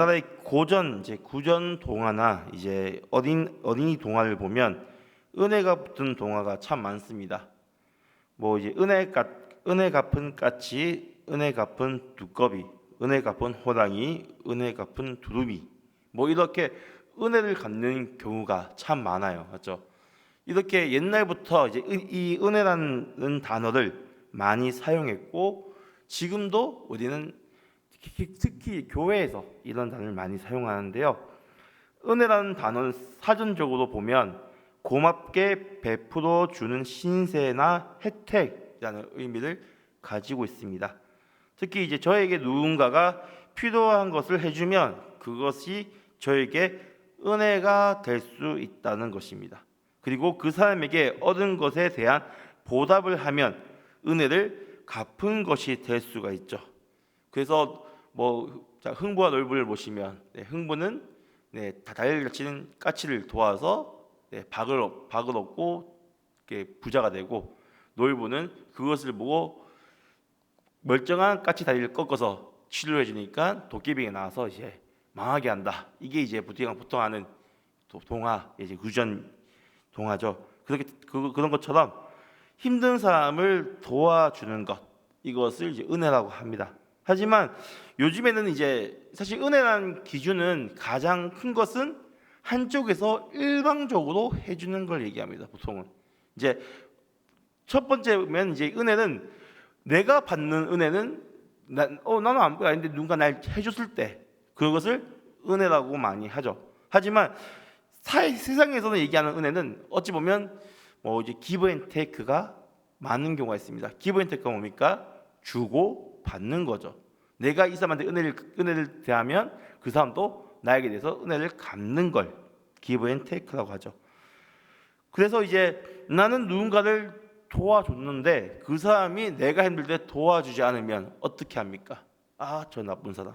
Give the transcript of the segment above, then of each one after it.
우리나라의 고전 이제 구전 동화나 이제 어린이 동화를 보면 은혜가 붙은 동화가 참 많습니다. 뭐 이제 은혜 갚은 까치, 은혜 갚은 두꺼비, 은혜 갚은 호랑이, 은혜 갚은 두루미, 뭐 이렇게 은혜를 갚는 경우가 참 많아요, 맞죠? 이렇게 옛날부터 이제 이 은혜라는 단어를 많이 사용했고 지금도 우리는 특히 교회에서 이런 단어를 많이 사용하는데요. 은혜라는 단어는 사전적으로 보면 고맙게 베풀어 주는 신세나 혜택이라는 의미를 가지고 있습니다. 특히 이제 저에게 누군가가 필요한 것을 해주면 그것이 저에게 은혜가 될 수 있다는 것입니다. 그리고 그 사람에게 얻은 것에 대한 보답을 하면 은혜를 갚은 것이 될 수가 있죠. 그래서 흥부와 놀부를 보시면 흥부는 다리를 까치를 도와서 박을 얻고 부자가 되고, 놀부는 그것을 보고 멀쩡한 까치 다리를 꺾어서 치료해 주니까 도깨비가 나와서 이제 망하게 한다. 이게 이제 보통 하는 동화, 이제 구전 동화죠. 그런 것처럼 힘든 사람을 도와주는 것, 이것을 이제 은혜라고 합니다. 하지만 요즘에는 이제 사실 은혜라는 기준은 가장 큰 것은 한쪽에서 일방적으로 해주는 걸 얘기합니다. 보통은 이제 첫 번째면 이제 은혜는 내가 받는 은혜는 나는 아무것도 아닌데 누군가 날 해줬을 때 그것을 은혜라고 많이 하죠. 하지만 세상에서는 얘기하는 은혜는 어찌 보면 이제 기브 앤 테이크가 많은 경우가 있습니다. 기브 앤 테이크가 뭡니까? 주고 받는 거죠. 내가 이 사람한테 은혜를 대하면 그 사람도 나에게 대해서 은혜를 갚는 걸 기브 앤 테이크라고 하죠. 그래서 이제 나는 누군가를 도와줬는데 그 사람이 내가 힘들 때 도와주지 않으면 어떻게 합니까? 저 나쁜 사람,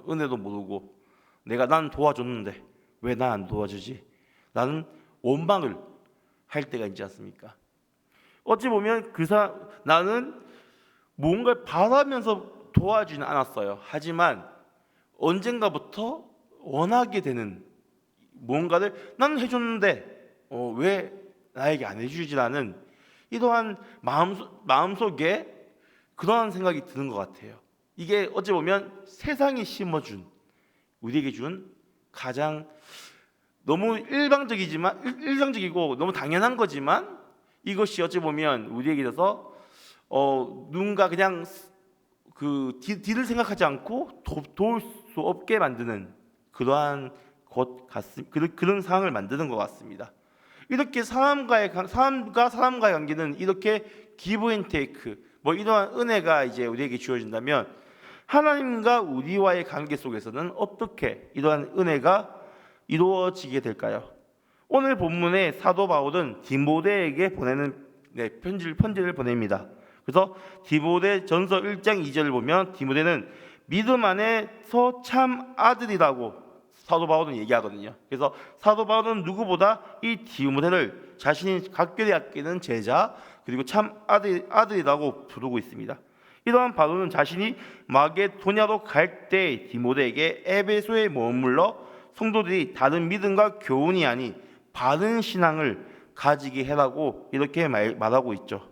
은혜도 모르고 난 도와줬는데 왜 나 안 도와주지? 나는 원망을 할 때가 있지 않습니까? 어찌 보면 나는 뭔가를 바라면서 도와주지는 않았어요. 하지만 언젠가부터 원하게 되는 뭔가를 나는 해줬는데 왜 나에게 안 해주지라는 이러한 마음속에 그러한 생각이 드는 것 같아요. 이게 어찌 보면 세상이 심어준, 우리에게 준 가장 너무 일방적이고 너무 당연한 거지만 이것이 어찌 보면 우리에게 있어서 누군가 그냥 그 뒤를 생각하지 않고 도울 수 없게 만드는 그러한 그런 상황을 만드는 것 같습니다. 이렇게 사람과 사람과의 관계는 이렇게 기브 앤 테이크, 이러한 은혜가 이제 우리에게 주어진다면 하나님과 우리와의 관계 속에서는 어떻게 이러한 은혜가 이루어지게 될까요? 오늘 본문의 사도 바울은 디모데에게 보내는 편지를 보냅니다. 그래서 디모데전서 1장 2절을 보면 디모데는 믿음 안에서 참 아들이라고 사도 바울은 얘기하거든요. 그래서 사도 바울은 누구보다 이 디모데를 자신이 각별히 아끼는 제자, 그리고 참 아들이라고 부르고 있습니다. 이러한 바울은 자신이 마게도냐로 갈 때 디모데에게 에베소에 머물러 성도들이 다른 믿음과 교훈이 아닌 바른 신앙을 가지게 해라고 이렇게 말하고 있죠.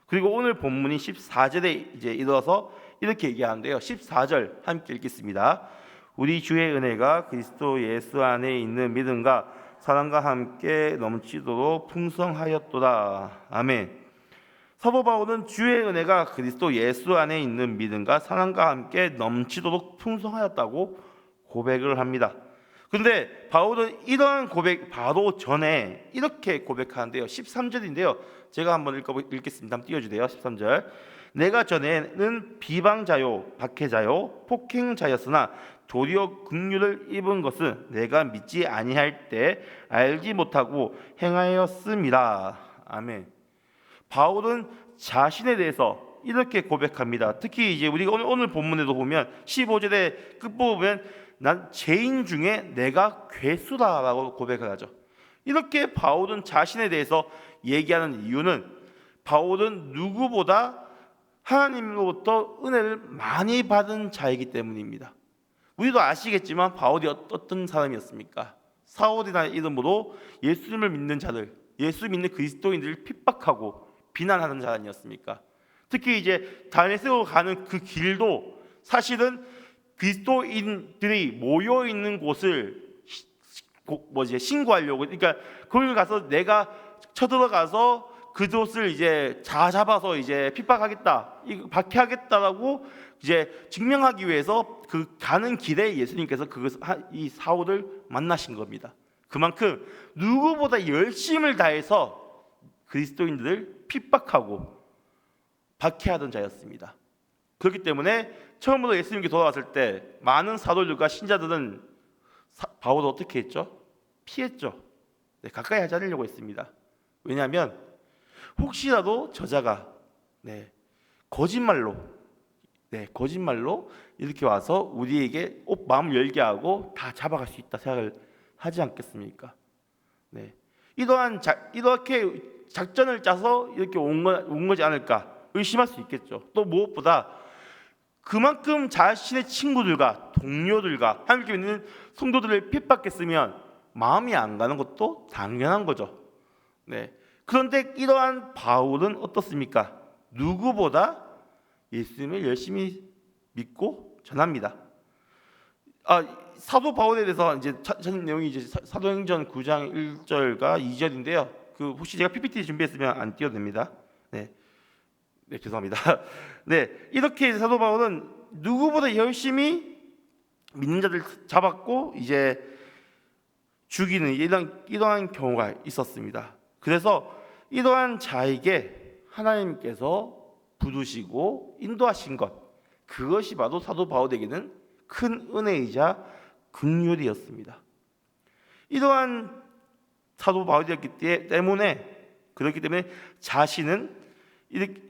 그리고 오늘 본문이 14절에 이제 이르러서 이렇게 얘기하는데요. 14절 함께 읽겠습니다. 우리 주의 은혜가 그리스도 예수 안에 있는 믿음과 사랑과 함께 넘치도록 풍성하였도다. 아멘. 사도 바울은 주의 은혜가 그리스도 예수 안에 있는 믿음과 사랑과 함께 넘치도록 풍성하였다고 고백을 합니다. 그런데 바울은 이러한 고백 바로 전에 이렇게 고백하는데요. 13절인데요. 제가 한번 읽겠습니다. 한번 띄워주세요. 13절. 내가 전에는 비방자요 박해자요 폭행자였으나 도리어 긍휼을 입은 것은 내가 믿지 아니할 때 알지 못하고 행하였음이라. 아멘. 바울은 자신에 대해서 이렇게 고백합니다. 특히 이제 우리가 오늘 본문에도 보면 15절의 끝부분에 난 죄인 중에 내가 괴수다라고 고백을 하죠. 이렇게 바울은 자신에 대해서 얘기하는 이유는 바울은 누구보다 하나님으로부터 은혜를 많이 받은 자이기 때문입니다. 우리도 아시겠지만 바울이 어떤 사람이었습니까? 사울이라는 이름으로 예수님을 믿는 자들, 예수 믿는 그리스도인들을 핍박하고 비난하는 자가 아니었습니까? 특히 이제 다메섹으로 가는 그 길도 사실은 그리스도인들이 모여 있는 곳을 신고하려고, 그러니까 거기 가서 내가 쳐들어가서 그곳을 이제 잡아서 이제 핍박하겠다, 박해하겠다라고 이제 증명하기 위해서 그 가는 길에 예수님께서 이 사울을 만나신 겁니다. 그만큼 누구보다 열심을 다해서 그리스도인들을 핍박하고 박해하던 자였습니다. 그렇기 때문에 처음으로 예수님께 돌아왔을 때 많은 사도들과 신자들은 바울을 어떻게 했죠? 피했죠. 네, 가까이 하지 않으려고 했습니다. 왜냐하면 혹시라도 저자가 거짓말로 이렇게 와서 우리에게 마음을 열게 하고 다 잡아갈 수 있다 생각을 하지 않겠습니까? 네, 이렇게 작전을 짜서 이렇게 온 거지 않을까 의심할 수 있겠죠. 또 무엇보다 그만큼 자신의 친구들과 동료들과 함께 있는 성도들을 핍박했으면 마음이 안 가는 것도 당연한 거죠. 네. 그런데 이러한 바울은 어떻습니까? 누구보다 예수님을 열심히 믿고 전합니다. 사도 바울에 대해서 이제 찾은 내용이 이제 사도행전 9장 1절과 2절인데요. 혹시 제가 PPT 준비했으면 안 띄워도 됩니다. 네, 죄송합니다. 네, 이렇게 사도 바울은 누구보다 열심히 믿는 자들 잡았고 이제 죽이는 이러한 경우가 있었습니다. 그래서 이러한 자에게 하나님께서 부르시고 인도하신 것, 그것이 바로 사도 바울에게는 큰 은혜이자 긍휼이었습니다. 이러한 사도 바울이었기 때문에 그렇기 때문에 자신은 이렇게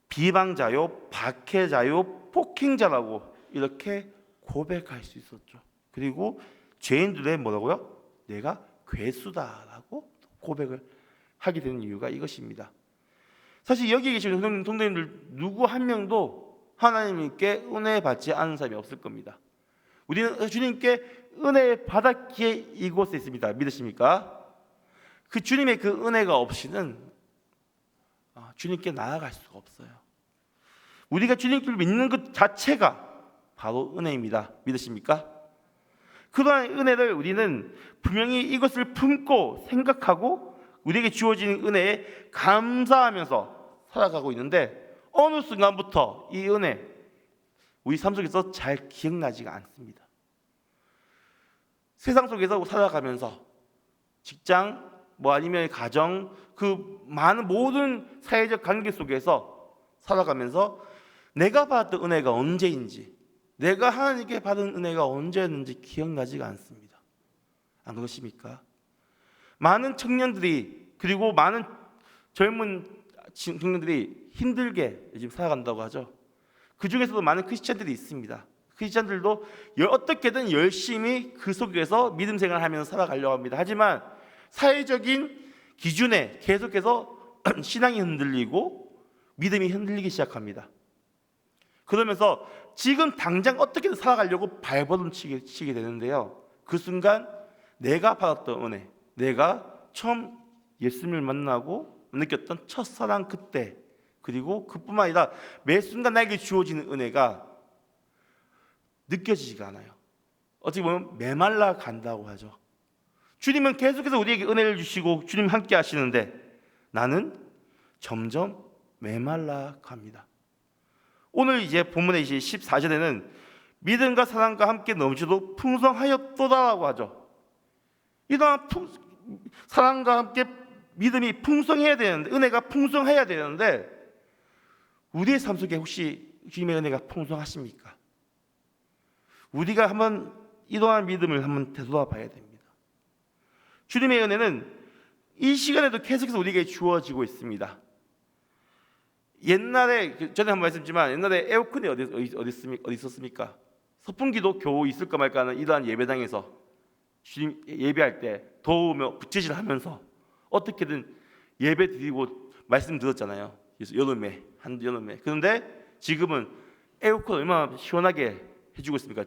비방자요, 박해자요, 폭행자라고 이렇게 고백할 수 있었죠. 그리고 죄인들의 뭐라고요? 내가 괴수다라고 고백을 하게 되는 이유가 이것입니다. 사실 여기 계신 성도님들 누구 한 명도 하나님께 은혜 받지 않은 사람이 없을 겁니다. 우리는 주님께 은혜 받았기에 이곳에 있습니다. 믿으십니까? 그 주님의 그 은혜가 없이는 주님께 나아갈 수가 없어요. 우리가 주님을 믿는 것 자체가 바로 은혜입니다. 믿으십니까? 그러한 은혜를 우리는 분명히 이것을 품고 생각하고 우리에게 주어진 은혜에 감사하면서 살아가고 있는데 어느 순간부터 이 은혜 우리 삶 속에서 잘 기억나지가 않습니다. 세상 속에서 살아가면서 직장 아니면 가정 그 많은 모든 사회적 관계 속에서 살아가면서 내가 받았던 은혜가 언제인지 내가 하나님께 받은 은혜가 언제였는지 기억나지가 않습니다. 안 그렇습니까? 많은 청년들이 그리고 많은 젊은 청년들이 힘들게 요즘 살아간다고 하죠. 그 중에서도 많은 크리스찬들이 있습니다. 크리스찬들도 어떻게든 열심히 그 속에서 믿음 생활을 하면서 살아가려고 합니다. 하지만 사회적인 기준에 계속해서 신앙이 흔들리고 믿음이 흔들리기 시작합니다. 그러면서 지금 당장 어떻게든 살아가려고 발버둥 치게 되는데요. 그 순간 내가 받았던 은혜, 내가 처음 예수님을 만나고 느꼈던 첫사랑 그때, 그리고 그뿐만 아니라 매 순간 나에게 주어지는 은혜가 느껴지지가 않아요. 어떻게 보면 메말라 간다고 하죠. 주님은 계속해서 우리에게 은혜를 주시고 주님 함께 하시는데 나는 점점 메말라 갑니다. 오늘 이제 본문의 14절에는 믿음과 사랑과 함께 넘치도록 풍성하였도다라고 하죠. 이러한 사랑과 함께 믿음이 풍성해야 되는데, 은혜가 풍성해야 되는데 우리의 삶 속에 혹시 주님의 은혜가 풍성하십니까? 우리가 한번 이러한 믿음을 한번 되돌아봐야 됩니다. 주님의 은혜는 이 시간에도 계속해서 우리에게 주어지고 있습니다. 옛날에 전에 한번 말씀드렸지만 옛날에 에어컨이 어디 있었습니까? 선풍기도 겨우 있을까 말까 하는 이러한 예배당에서 주님 예배할 때 더우며 부채질하면서 어떻게든 예배 드리고 말씀 들었잖아요. 여름에 한여름에. 그런데 지금은 에어컨 얼마나 시원하게 해주고 있습니까?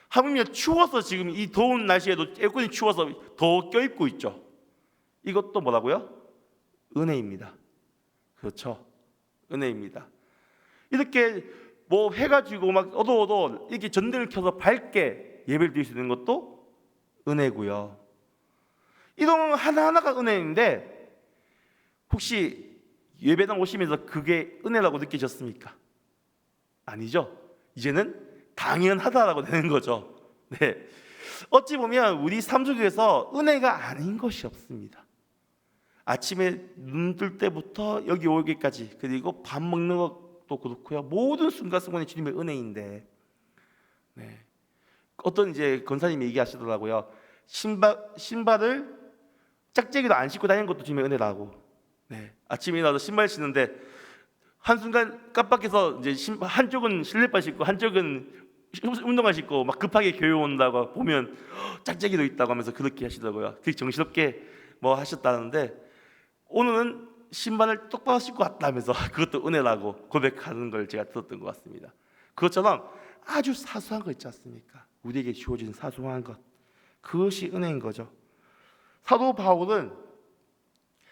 하물며 추워서 지금 이 더운 날씨에도 에어컨이 추워서 더 껴입고 있죠. 이것도 뭐라고요? 은혜입니다. 그렇죠. 은혜입니다. 이렇게 뭐 해가지고 막 어두워도 이렇게 전등을 켜서 밝게 예배를 드릴 수 있는 것도 은혜고요. 이런 하나하나가 은혜인데 혹시 예배당 오시면서 그게 은혜라고 느끼셨습니까? 아니죠. 이제는 당연하다라고 되는 거죠. 네. 어찌 보면 우리 삶 속에서 은혜가 아닌 것이 없습니다. 아침에 눈 뜰 때부터 여기 오기까지, 그리고 밥 먹는 것도 그렇고요. 모든 순간순간이 주님의 은혜인데, 네. 어떤 이제 권사님이 얘기하시더라고요. 신발을 짝짝이도 안 신고 다니는 것도 주님의 은혜라고. 네. 아침에 일어나서 신발 신는데 한순간 깜빡해서 이제 한쪽은 실내발 신고 한쪽은 운동화 신고 막 급하게 교회 온다고 보면 짝짝이도 있다고 하면서 그렇게 하시더라고요. 되게 정신없게 뭐 하셨다는데, 오늘은 신발을 똑바로 신고 왔다면서 그것도 은혜라고 고백하는 걸 제가 들었던 것 같습니다. 그것처럼 아주 사소한 거 있지 않습니까? 우리에게 주어진 사소한 것, 그것이 은혜인 거죠. 사도 바울은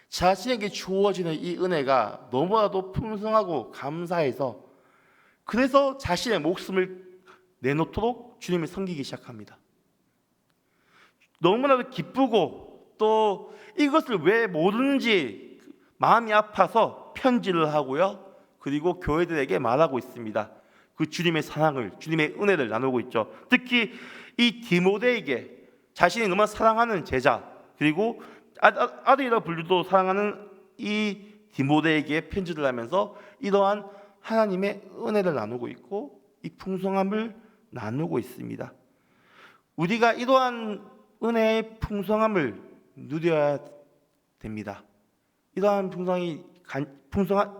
자신에게 주어지는 이 은혜가 너무나도 풍성하고 감사해서, 그래서 자신의 목숨을 내놓도록 주님을 섬기기 시작합니다. 너무나도 기쁘고 또 이것을 왜 모르는지 마음이 아파서 편지를 하고요. 그리고 교회들에게 말하고 있습니다. 그 주님의 사랑을, 주님의 은혜를 나누고 있죠. 특히 이 디모데에게 자신이 너무 사랑하는 제자, 그리고 아들이라 불리도 사랑하는 이 디모데에게 편지를 하면서 이러한 하나님의 은혜를 나누고 있고 이 풍성함을 나누고 있습니다. 우리가 이러한 은혜의 풍성함을 누려야 됩니다. 이러한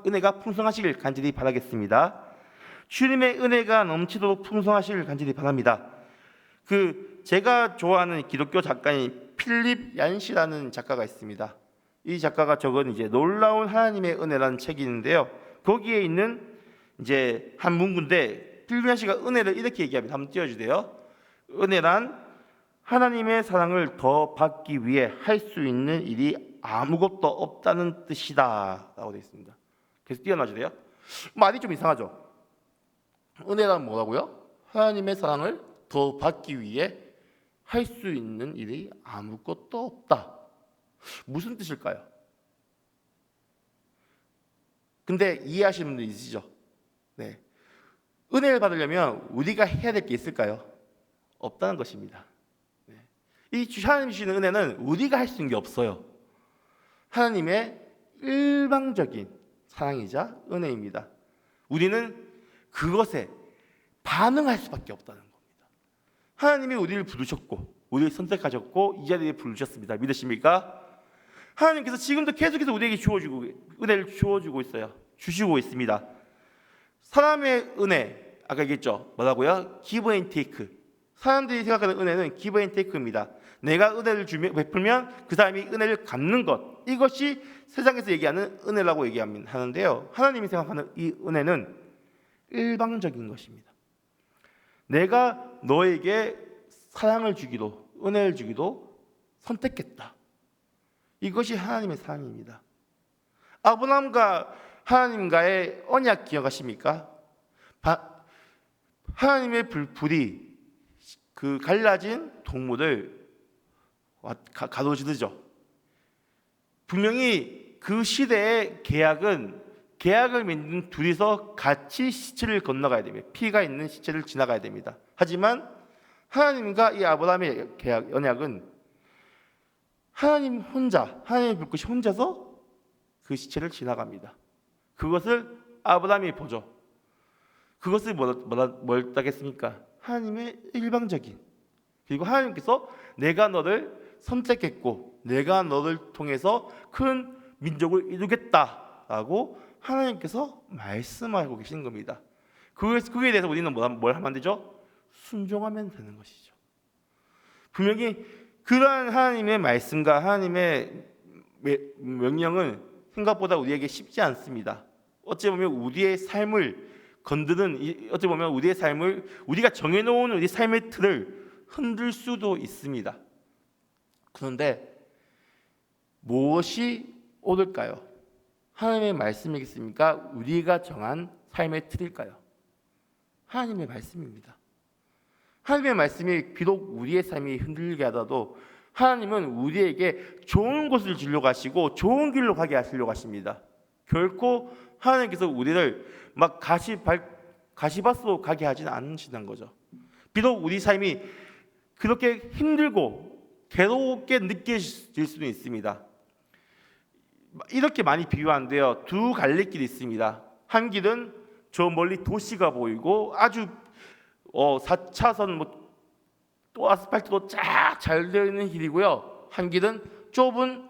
은혜가 풍성하시길 간절히 바라겠습니다. 주님의 은혜가 넘치도록 풍성하시길 간절히 바랍니다. 제가 좋아하는 기독교 작가인 필립 얀시라는 작가가 있습니다. 이 작가가 적은 이제 놀라운 하나님의 은혜라는 책이 있는데요. 거기에 있는 이제 한 문구인데 필립 얀시가 은혜를 이렇게 얘기합니다. 한번 띄워주세요. 은혜란 하나님의 사랑을 더 받기 위해 할 수 있는 일이 아무것도 없다는 뜻이다 라고 되어 있습니다. 그래서 띄워놔주세요. 말이 좀 이상하죠. 은혜란 뭐라고요? 하나님의 사랑을 더 받기 위해 할 수 있는 일이 아무것도 없다. 무슨 뜻일까요? 근데 이해하시는 분들 있으시죠? 네. 은혜를 받으려면 우리가 해야 될 게 있을까요? 없다는 것입니다. 네. 이 하나님 주시는 은혜는 우리가 할 수 있는 게 없어요. 하나님의 일방적인 사랑이자 은혜입니다. 우리는 그것에 반응할 수밖에 없다는 겁니다. 하나님이 우리를 부르셨고 우리를 선택하셨고 이 자리에 부르셨습니다. 믿으십니까? 하나님께서 지금도 계속해서 우리에게 은혜를 주어주고 있어요. 주시고 있습니다. 사람의 은혜, 아까 얘기했죠. 뭐라고요? give and take. 사람들이 생각하는 은혜는 give and take입니다. 내가 은혜를 베풀면 그 사람이 은혜를 갚는 것, 이것이 세상에서 얘기하는 은혜라고 얘기하는데요. 하나님이 생각하는 이 은혜는 일방적인 것입니다. 내가 너에게 사랑을 주기도 은혜를 주기도 선택했다. 이것이 하나님의 사랑입니다. 아브라함과 하나님과의 언약 기억하십니까? 하나님의 불이 그 갈라진 동물을 가로지르죠. 분명히 그 시대의 계약을 맺는 둘이서 같이 시체를 건너가야 됩니다. 피가 있는 시체를 지나가야 됩니다. 하지만 하나님과 이 아브라함의 언약은 하나님의 불꽃이 혼자서 그 시체를 지나갑니다. 그것을 아브라함이 보죠. 그것을 뭐였다겠습니까? 하나님의 일방적인, 그리고 하나님께서 내가 너를 선택했고 내가 너를 통해서 큰 민족을 이루겠다라고 하나님께서 말씀하고 계신 겁니다. 그에 대해서 우리는 뭘 하면 안 되죠? 순종하면 되는 것이죠. 분명히 그러한 하나님의 말씀과 하나님의 명령은 생각보다 우리에게 쉽지 않습니다. 어찌 보면 우리의 삶을 건드는 어떻게 보면 우리의 삶을 우리가 정해놓은 우리 삶의 틀을 흔들 수도 있습니다. 그런데 무엇이 옳을까요? 하나님의 말씀이겠습니까? 우리가 정한 삶의 틀일까요? 하나님의 말씀입니다. 하나님의 말씀이 비록 우리의 삶이 흔들리게 하더라도 하나님은 우리에게 좋은 곳을 주려고 하시고 좋은 길로 가게 하시려고 하십니다. 결코 하나님께서 우리를 막 가시밭으로 가게 하지는 않으시는 거죠. 비록 우리 삶이 그렇게 힘들고 괴롭게 느껴질 수는 있습니다. 이렇게 많이 비유하는데요, 두 갈래길이 있습니다. 한 길은 저 멀리 도시가 보이고 아주 4차선 또 아스팔트로 쫙 잘 되어 있는 길이고요. 한 길은 좁은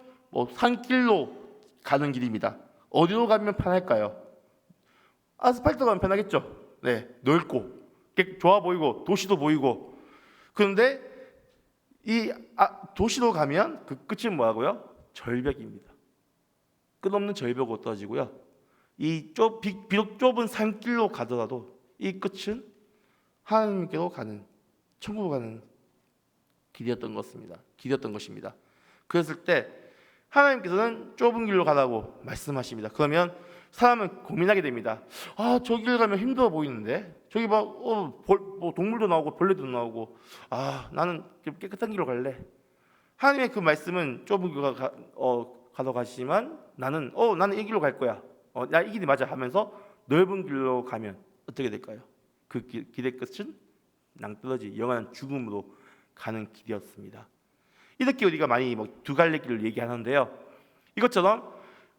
산길로 가는 길입니다. 어디로 가면 편할까요? 아스팔트로 가면 편하겠죠. 네, 넓고 좋아 보이고 도시도 보이고. 그런데 이 도시로 가면 그 끝은 뭐하고요? 절벽입니다. 끝없는 절벽으로 떨어지고요. 비록 좁은 산길로 가더라도 이 끝은 하나님께로 가는, 천국으로 가는 길이었던 것입니다. 그랬을 때 하나님께서는 좁은 길로 가라고 말씀하십니다. 그러면 사람은 고민하게 됩니다. 저 길 가면 힘들어 보이는데 저기 동물도 나오고 벌레도 나오고 나는 깨끗한 길로 갈래. 하나님의 그 말씀은 좁은 길로 가러 가시지만 나는 이 길로 갈 거야. 나 이 길이 맞아 하면서 넓은 길로 가면 어떻게 될까요? 그 길의 끝은 낭떠러지 영원한 죽음으로 가는 길이었습니다. 이렇게 우리가 많이 두 갈래 길을 얘기하는데요. 이것처럼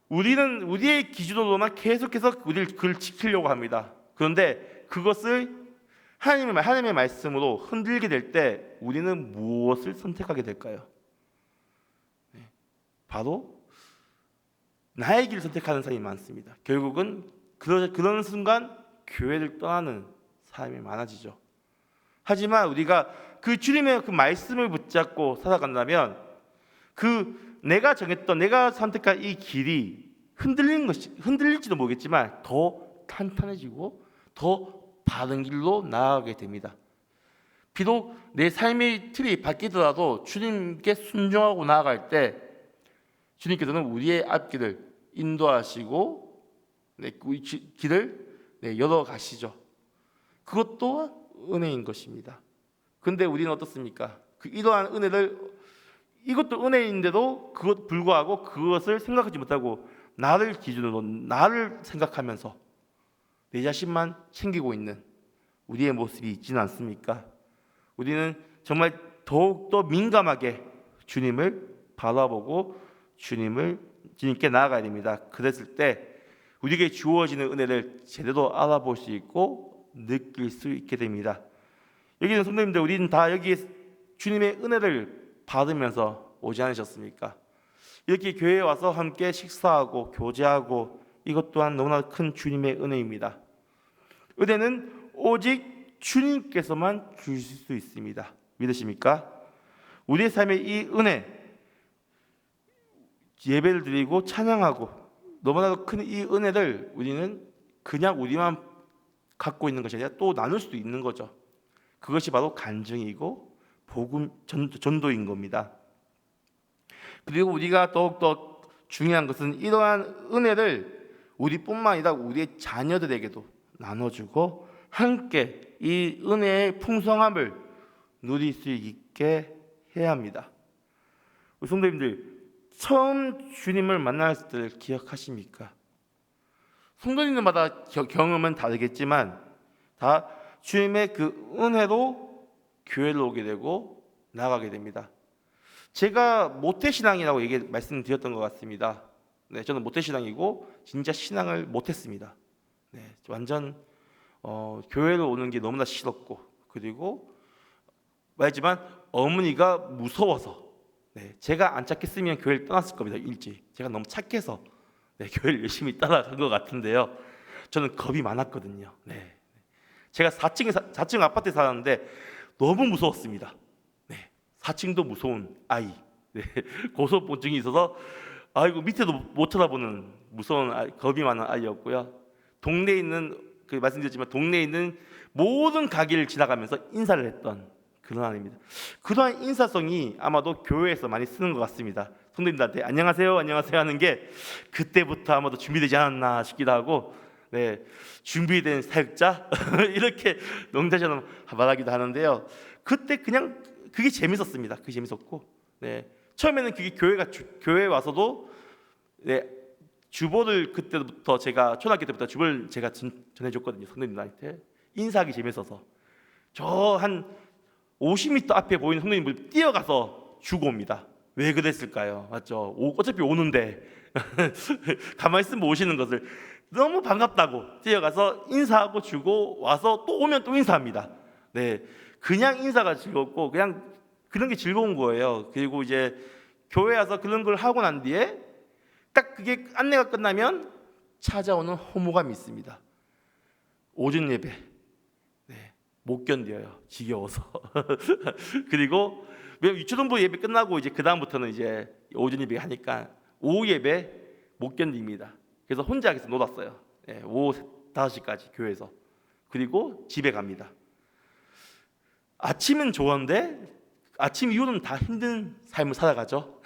우리는 우리의 기준으로만 계속해서 그를 지키려고 합니다. 그런데 그것을 하나님의 말씀으로 흔들게 될 때 우리는 무엇을 선택하게 될까요? 바로 나의 길을 선택하는 사람이 많습니다. 결국은 그런 순간 교회를 떠나는 사람이 많아지죠. 하지만 우리가 그 주님의 그 말씀을 붙잡고 살아간다면 내가 정했던, 내가 선택한 이 길이 흔들릴지도 모르겠지만 더 탄탄해지고 더 바른 길로 나아가게 됩니다. 비록 내 삶의 틀이 바뀌더라도 주님께 순종하고 나아갈 때 주님께서는 우리의 앞길을 인도하시고 길을 열어가시죠. 그것도 은혜인 것입니다. 그런데 우리는 어떻습니까? 이러한 은혜를, 이것도 은혜인데도 그것 불구하고 그것을 생각하지 못하고 나를 기준으로 나를 생각하면서 내 자신만 챙기고 있는 우리의 모습이 있지는 않습니까? 우리는 정말 더욱더 민감하게 주님을 바라보고 주님께 나아가야 됩니다. 그랬을 때 우리에게 주어지는 은혜를 제대로 알아볼 수 있고 느낄 수 있게 됩니다. 여기 있는 성도님들, 우리는 다 여기 주님의 은혜를 받으면서 오지 않으셨습니까? 이렇게 교회에 와서 함께 식사하고 교제하고 이것 또한 너무나 큰 주님의 은혜입니다. 은혜는 오직 주님께서만 주실 수 있습니다. 믿으십니까? 우리의 삶의 이 은혜, 예배를 드리고 찬양하고 너무나 큰 이 은혜를 우리는 그냥 우리만 갖고 있는 것이 아니라 또 나눌 수도 있는 거죠. 그것이 바로 간증이고 복음 전도인 겁니다. 그리고 우리가 더욱더 중요한 것은 이러한 은혜를 우리뿐만 아니라 우리의 자녀들에게도 나눠주고 함께 이 은혜의 풍성함을 누릴 수 있게 해야 합니다. 우리 성도님들, 처음 주님을 만났을 때를 기억하십니까? 성도님들마다 경험은 다르겠지만 다 주님의 그 은혜로 교회를 오게 되고 나가게 됩니다. 제가 모태신앙이라고 말씀드렸던 것 같습니다. 저는 모태신앙이고 진짜 신앙을 못했습니다. 완전 교회를 오는 게 너무나 싫었고, 그리고 말하지만 어머니가 무서워서 제가 안 착했으면 교회를 떠났을 겁니다. 일찍. 제가 너무 착해서 교회를 열심히 따라간 것 같은데요. 저는 겁이 많았거든요. 제가 4층 아파트에 살았는데 너무 무서웠습니다. 4층도 무서운 아이, 고소본증이 있어서 밑에도 못 쳐다보는 무서운 겁이 많은 아이였고요. 동네에 있는 그 말씀드렸지만 동네에 있는 모든 가게를 지나가면서 인사를 했던 그런 안입니다. 그러한 인사성이 아마도 교회에서 많이 쓰는 것 같습니다. 성도님들한테 안녕하세요, 안녕하세요 하는 게 그때부터 아마도 준비되지 않았나 싶기도 하고, 네, 준비된 사역자 이렇게 농담처럼 말하기도 하는데요. 그때 그냥 그게 재밌었습니다. 그게 재밌었고, 네, 처음에는 그게 교회에 와서도, 네, 주보를 그때부터 제가 초등학교 때부터 주보를 제가 전해줬거든요. 성도님들한테 인사하기 재밌어서 저 한 50m 앞에 보이는 성도님을 뛰어가서 주고 옵니다. 왜 그랬을까요? 맞죠? 어차피 오는데 가만히 있으면 오시는 것을 너무 반갑다고 뛰어가서 인사하고 주고 와서 또 오면 또 인사합니다. 네, 그냥 인사가 즐겁고 그냥 그런 게 즐거운 거예요. 그리고 이제 교회 와서 그런 걸 하고 난 뒤에 딱 그게 안내가 끝나면 찾아오는 허무감이 있습니다. 오전 예배, 네, 못 견뎌요. 지겨워서. 그리고 유초등부 예배 끝나고 이제 그 다음부터는 이제 오전 예배 하니까 오후 예배 못 견딥니다. 그래서 혼자 계속 놀았어요. 네, 오후 5시까지 교회에서. 그리고 집에 갑니다. 아침은 좋았는데 아침 이후는 다 힘든 삶을 살아가죠.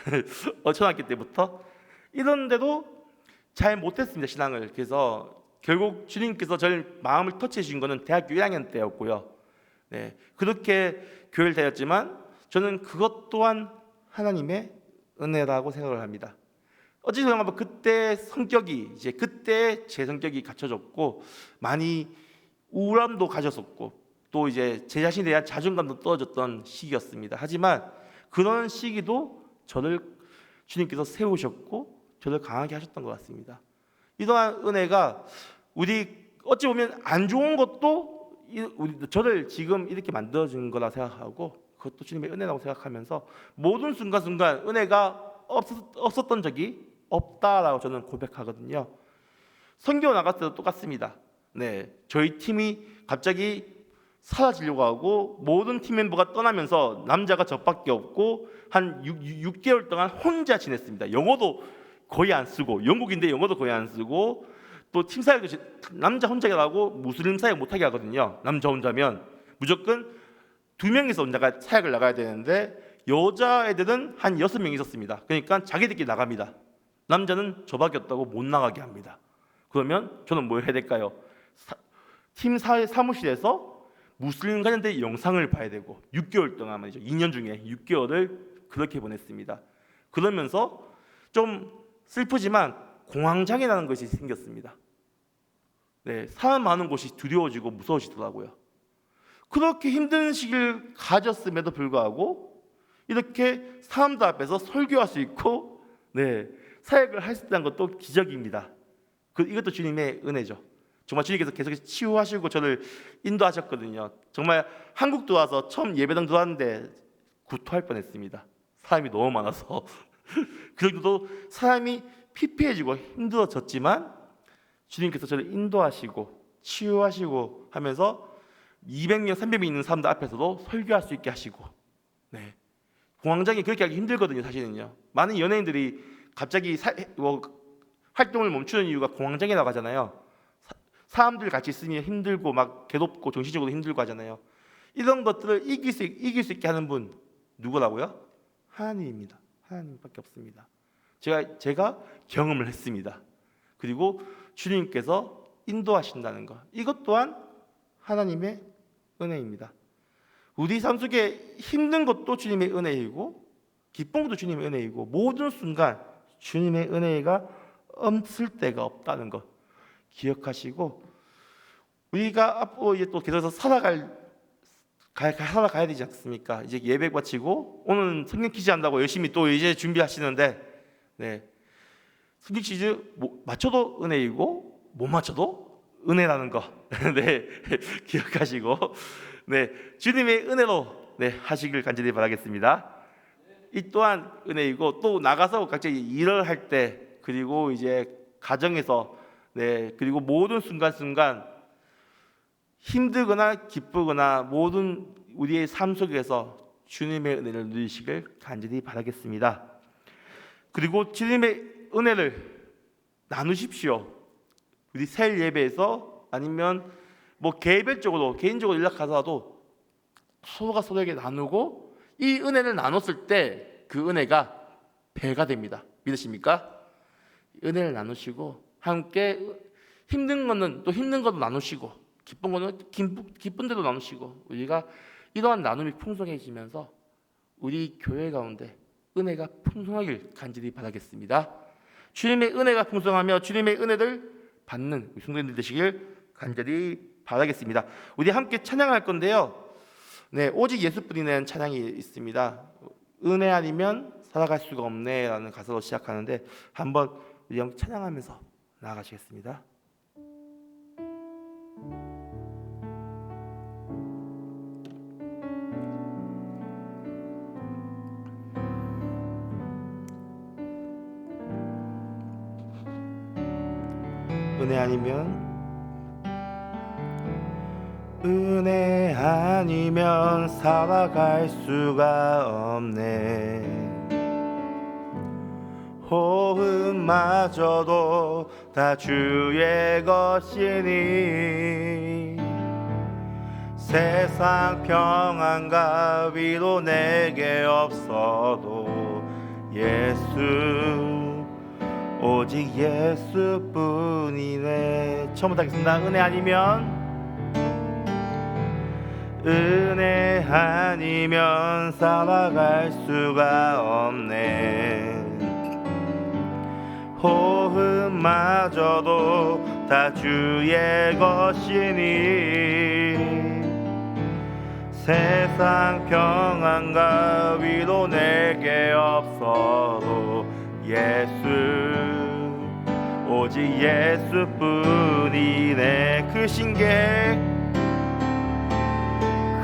초등학교 때부터. 이런데도 잘 못했습니다, 신앙을. 그래서 결국 주님께서 저를 마음을 터치해 주신 거는 대학교 1학년 때였고요. 네, 그렇게 교회를 다녔지만 저는 그것 또한 하나님의 은혜라고 생각을 합니다. 어찌 보면 그때 성격이 이제 그때 제 성격이 갖춰졌고 많이 우울함도 가졌었고 또 이제 제 자신에 대한 자존감도 떨어졌던 시기였습니다. 하지만 그런 시기도 저를 주님께서 세우셨고 저를 강하게 하셨던 것 같습니다. 이러한 은혜가 우리 어찌 보면 안 좋은 것도 저를 지금 이렇게 만들어준 거라 생각하고 그것도 주님의 은혜라고 생각하면서 모든 순간순간 은혜가 없었던 적이 없다라고 저는 고백하거든요. 선교 나갔을 때도 똑같습니다. 네, 저희 팀이 갑자기 사라지려고 하고 모든 팀 멤버가 떠나면서 남자가 저밖에 없고 한 6개월 동안 혼자 지냈습니다. 영어도 거의 안 쓰고 영국인데 영어도 거의 안 쓰고 또 팀 사역도 남자 혼자 하고 무슬림 사역 못하게 하거든요. 남자 혼자면 무조건 2명이서 혼자가 사역을 나가야 되는데 여자애들은 한 6명 있었습니다. 그러니까 자기들끼리 나갑니다. 남자는 저밖에 없다고 못 나가게 합니다. 그러면 저는 뭘 해야 될까요? 팀 사무실에서 무슬림 관련된 영상을 봐야 되고 6개월 동안 말이죠. 2년 중에 6개월을 그렇게 보냈습니다. 그러면서 좀 슬프지만 공황장애라는 것이 생겼습니다. 네, 사람 많은 곳이 두려워지고 무서워지더라고요. 그렇게 힘든 시기를 가졌음에도 불구하고 이렇게 사람들 앞에서 설교할 수 있고, 네, 사역을 할 수 있다는 것도 기적입니다. 이것도 주님의 은혜죠. 정말 주님께서 계속해서 치유하시고 저를 인도하셨거든요. 정말 한국 들어와서 처음 예배당 들어왔는데 구토할 뻔했습니다. 사람이 너무 많아서. 그래도 사람이 피폐해지고 힘들어졌지만 주님께서 저를 인도하시고 치유하시고 하면서 200명, 300명 있는 사람들 앞에서도 설교할 수 있게 하시고, 네, 공황장애 그렇게 하기 힘들거든요. 사실은요. 많은 연예인들이 갑자기 활동을 멈추는 이유가 공황장애라고 하잖아요. 사람들 같이 있으니 힘들고 막 괴롭고 정신적으로 힘들고 하잖아요. 이런 것들을 이길 수 있게 하는 분 누구라고요? 하나님입니다. 하나님밖에 없습니다. 제가 경험을 했습니다. 그리고 주님께서 인도하신다는 것, 이것 또한 하나님의 은혜입니다. 우리 삶 속에 힘든 것도 주님의 은혜이고 기쁜 것도 주님의 은혜이고 모든 순간 주님의 은혜가 없을 때가 없다는 것 기억하시고 우리가 앞으로 이제 또 계속해서 살아가야 되지 않습니까? 이제 예배 마치고 오늘 성경 퀴즈 한다고 열심히 또 이제 준비하시는데, 네, 성경 퀴즈 맞춰도 은혜이고 못 맞춰도 은혜라는 거, 네, 기억하시고, 네, 주님의 은혜로, 네, 하시길 간절히 바라겠습니다. 이 또한 은혜이고 또 나가서 각자 일을 할 때 그리고 이제 가정에서, 네, 그리고 모든 순간순간 힘들거나 기쁘거나 모든 우리의 삶 속에서 주님의 은혜를 누리시길 간절히 바라겠습니다. 그리고 주님의 은혜를 나누십시오. 우리 새 예배에서 아니면 뭐 개별적으로 개인적으로 연락하더라도 서로가 서로에게 나누고 이 은혜를 나눴을 때 그 은혜가 배가 됩니다. 믿으십니까? 은혜를 나누시고 함께 힘든 거는 또 힘든 것도 나누시고 기쁜 거는 기쁜 대로 나누시고 우리가 이러한 나눔이 풍성해지면서 우리 교회 가운데 은혜가 풍성하길 간절히 바라겠습니다. 주님의 은혜가 풍성하며 주님의 은혜를 받는 성도님들 되시길 간절히 바라겠습니다. 우리 함께 찬양할 건데요. 네, 오직 예수뿐이라는 찬양이 있습니다. 은혜 아니면 살아갈 수가 없네라는 가사로 시작하는데 한번 우리 함께 찬양하면서 나아가시겠습니다. 은혜 아니면 살아갈 수가 없네. 호흡마저도 다 주의 것이니 세상 평안과 위로 내게 없어도 예수 오직 예수뿐이네. 처음부터 하겠습니다. 은혜 아니면 살아갈 수가 없네. 호흡마저도 다 주의 것이니 세상 평안과 위로 내게 없어도 예수 오직 예수뿐이네.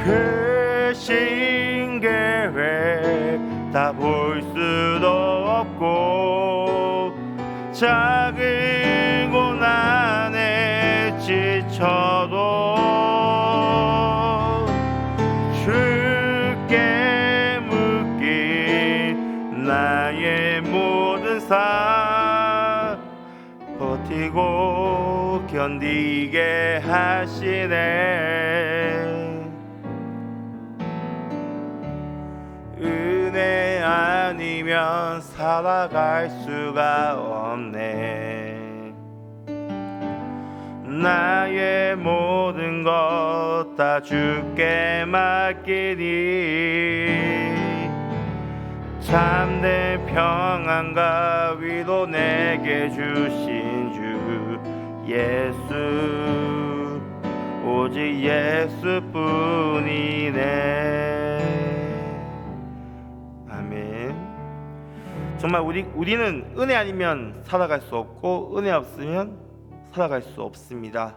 그 신계획 다 볼 수도 없고 작은 고난에 지쳐도 주께 묶인 나의 모든 삶 버티고 견디게 하시네. 은혜 아니면 살아갈 수가 없네. 나의 모든 것 다 주께 맡기니 참된 평안과 위로 내게 주신 주 예수 오직 예수뿐이네. 아멘. 정말 우리는 은혜 아니면 살아갈 수 없고 은혜 없으면 살아갈 수 없습니다.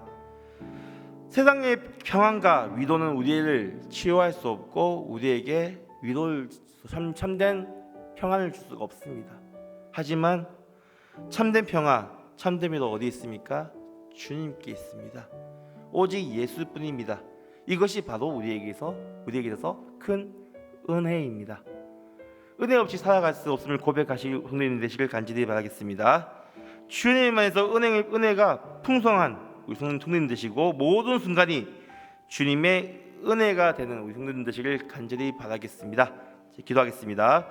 세상의 평안과 위로는 우리를 치유할 수 없고 우리에게 위로를 참된 평안을 줄 수가 없습니다. 하지만 참된 평화, 참된 위로 어디 있습니까? 주님께 있습니다. 오직 예수뿐입니다. 이것이 바로 우리에게 있어서 큰 은혜입니다. 은혜 없이 살아갈 수 없음을 고백하실 성도님 되시길 간절히 바라겠습니다. 주님 안에서 은혜가 풍성한 우리 성도님 되시고 모든 순간이 주님의 은혜가 되는 우리 성도님 되시길 간절히 바라겠습니다. 기도하겠습니다.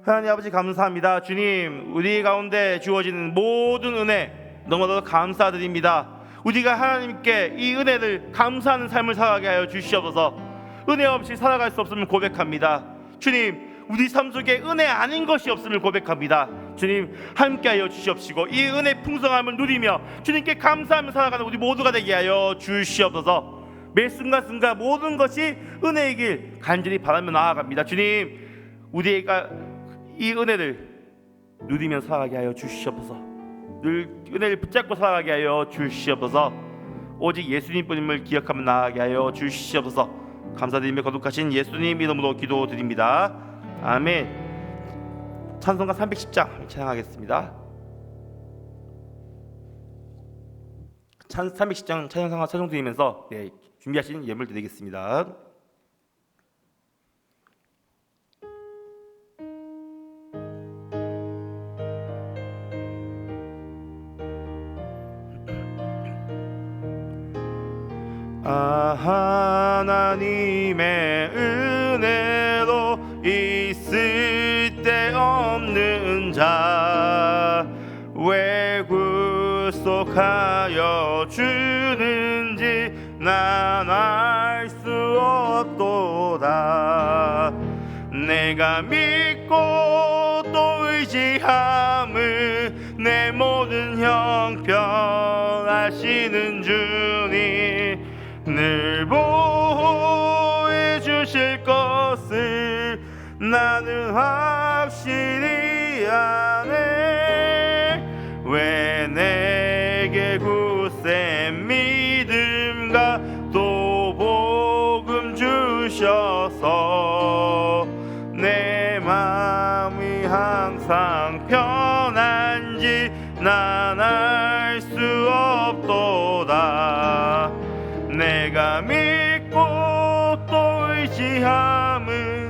하나님 아버지 감사합니다. 주님 우리 가운데 주어지는 모든 은혜 너무나도 감사드립니다. 우리가 하나님께 이 은혜를 감사하는 삶을 살아가게 하여 주시옵소서. 은혜 없이 살아갈 수 없음을 고백합니다. 주님 우리 삶 속에 은혜 아닌 것이 없음을 고백합니다. 주님 함께하여 주시옵시고 이 은혜 풍성함을 누리며 주님께 감사하며 살아가는 우리 모두가 되게 하여 주시옵소서. 매 순간순간 모든 것이 은혜이길 간절히 바라며 나아갑니다. 주님 우리가 이 은혜를 누리며 살아가게 하여 주시옵소서. 늘 은혜를 붙잡고 살아가게 하여 주시옵소서. 오직 예수님뿐임을 기억하며 나아가게 하여 주시옵소서. 감사드리며 거룩하신 예수님 이름으로 기도드립니다. 아멘. 찬송가 310장 찬양하겠습니다. 310장 찬양가 찬송드리면서 준비하신 예물 드리겠습니다. 하나님의 은혜로 있을 데 없는 자 왜 구속하여 주는지 난 알 수 없도다. 내가 믿고 또 의지함을 내 모든 형편하시는 주님 늘 보호해 주실 것을 나는 확실히 아네. 왜 내게 굳센 믿음과 또 복음 주셔서 내 마음이 항상 편한지 난 알 수 없도다. 내가 믿고 또 의지함은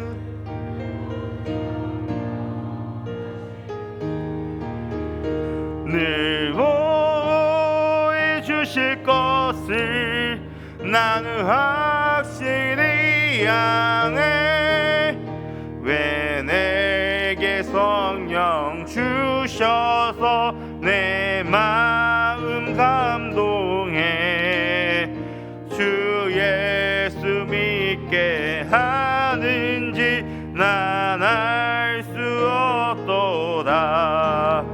늘 보호해 주실 것을 나는 확실히 아네. 왜 내게 성령 주셔서 내 마음 감동해 주 예수 믿게 하는지 난 알 수 없도다.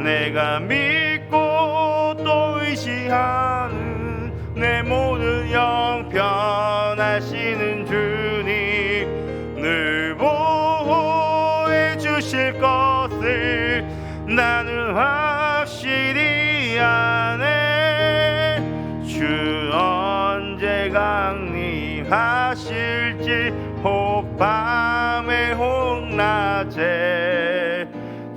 내가 믿고 또 의지하는 내 모든 형편하시는 주님 늘 보호해 주실 것을 나는 확실히 아네. 주 언제 강림하실지 혹 밤에 혹 낮에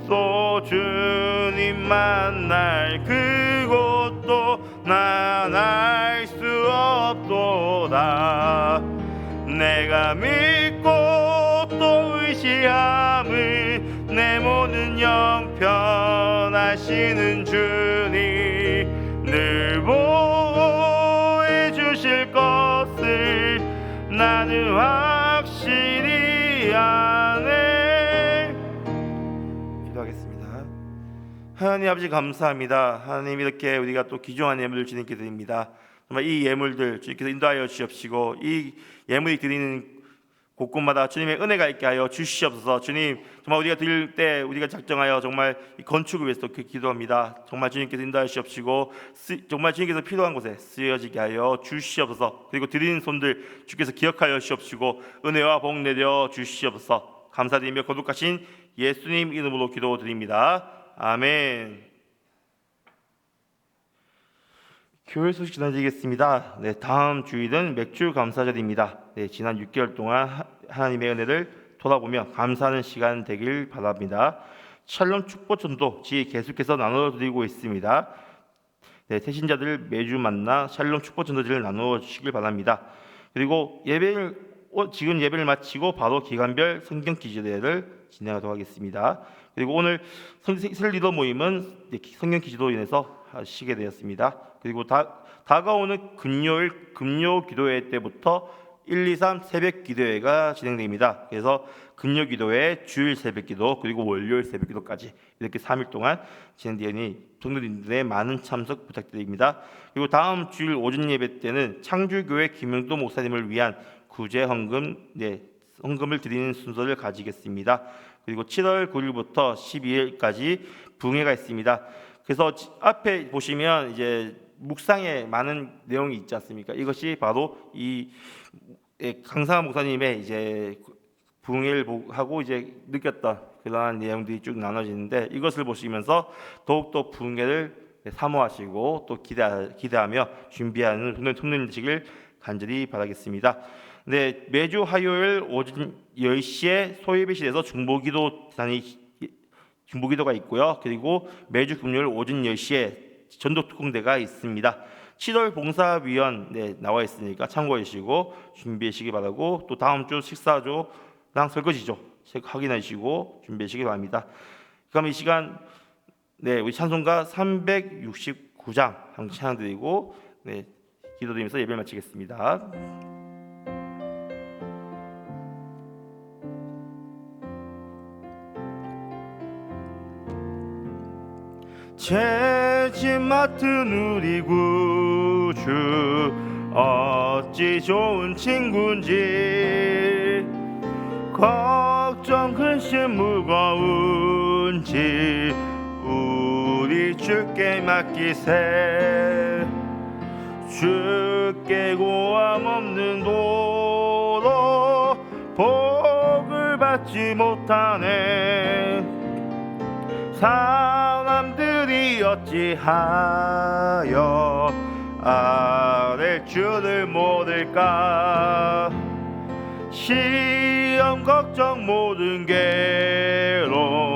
또 주님 만날 그곳도 난 알 수 없도다. 내가 믿고 또 의지함을 내 모든 형편하시는 주님 늘 보호해 주실 것을 나는 확실히 아네. 기도하겠습니다. 하나님 아버지 감사합니다. 하나님 이렇게 우리가 또 귀중한 예물을 주님께 드립니다. 정말 이 예물들 주님께서 인도하여 주시옵시고 이 예물이 드리는 곳곳마다 주님의 은혜가 있게 하여 주시옵소서. 주님 정말 우리가 드릴 때 우리가 작정하여 정말 이 건축을 위해서 기도합니다. 정말 주님께서 인도하여 주시옵시고 정말 주님께서 필요한 곳에 쓰여지게 하여 주시옵소서. 그리고 드리는 손들 주께서 기억하여 주시옵시고 은혜와 복 내려 주시옵소서. 감사드리며 거룩하신 예수님 이름으로 기도드립니다. 아멘. 교회 소식 전해드리겠습니다. 네, 다음 주일은 맥주 감사절입니다. 네, 지난 6개월 동안 하나님의 은혜를 돌아보며 감사하는 시간 되길 바랍니다. 샬롬 축복전도 계속해서 나눠드리고 있습니다. 네, 새신자들 매주 만나 샬롬 축복전도지를 나누어 주시길 바랍니다. 그리고 지금 예배를 마치고 바로 기간별 성경 기도회를 진행하도록 하겠습니다. 그리고 오늘 설 리더 모임은 성경 기도로 인해서 하시게 되었습니다. 그리고 다가오는 금요일 금요 기도회 때부터 1, 2, 3 새벽 기도회가 진행됩니다. 그래서 금요 기도회, 주일 새벽 기도, 그리고 월요일 새벽 기도까지 이렇게 3일 동안 진행되니 성도님들의 많은 참석 부탁드립니다. 그리고 다음 주일 오전 예배 때는 창주교회 김영도 목사님을 위한 구제 헌금, 헌금을 드리는 순서를 가지겠습니다. 그리고 7월 9일부터 12일까지 부흥회가 있습니다. 그래서 앞에 보시면 이제 묵상에 많은 내용이 있지 않습니까? 이것이 바로 이 강상한 목사님의 이제 부흥회를 하고 이제 느꼈던 그러한 내용들이 쭉 나눠지는데 이것을 보시면서 더욱더 부흥회를 사모하시고 또 기대하며 준비하는 성도님 되시길 간절히 바라겠습니다. 네, 매주 화요일 오전 10시에 소예배실에서 중보기도가 있고요. 그리고 매주 금요일 오전 10시에 전도특공대가 있습니다. 7월 봉사위원 나와 있으니까 참고해 주시고 준비해 주시기 바라고 또 다음 주 식사조랑 설거지조 확인하시고 준비해 주시기 바랍니다. 그럼 이 시간 우리 찬송가 369장 찬양 드리고 기도드리면서 예배 마치겠습니다. 죄짐 맡은 우리 구주 어찌 좋은 친구인지 걱정 근심 무거운지 우리 주께 맡기세. 주께 고함 없는 도로 복을 받지 못하네. 사람들이 어찌하여 아랠 줄을 모를까. 시험 걱정 모든 괴로움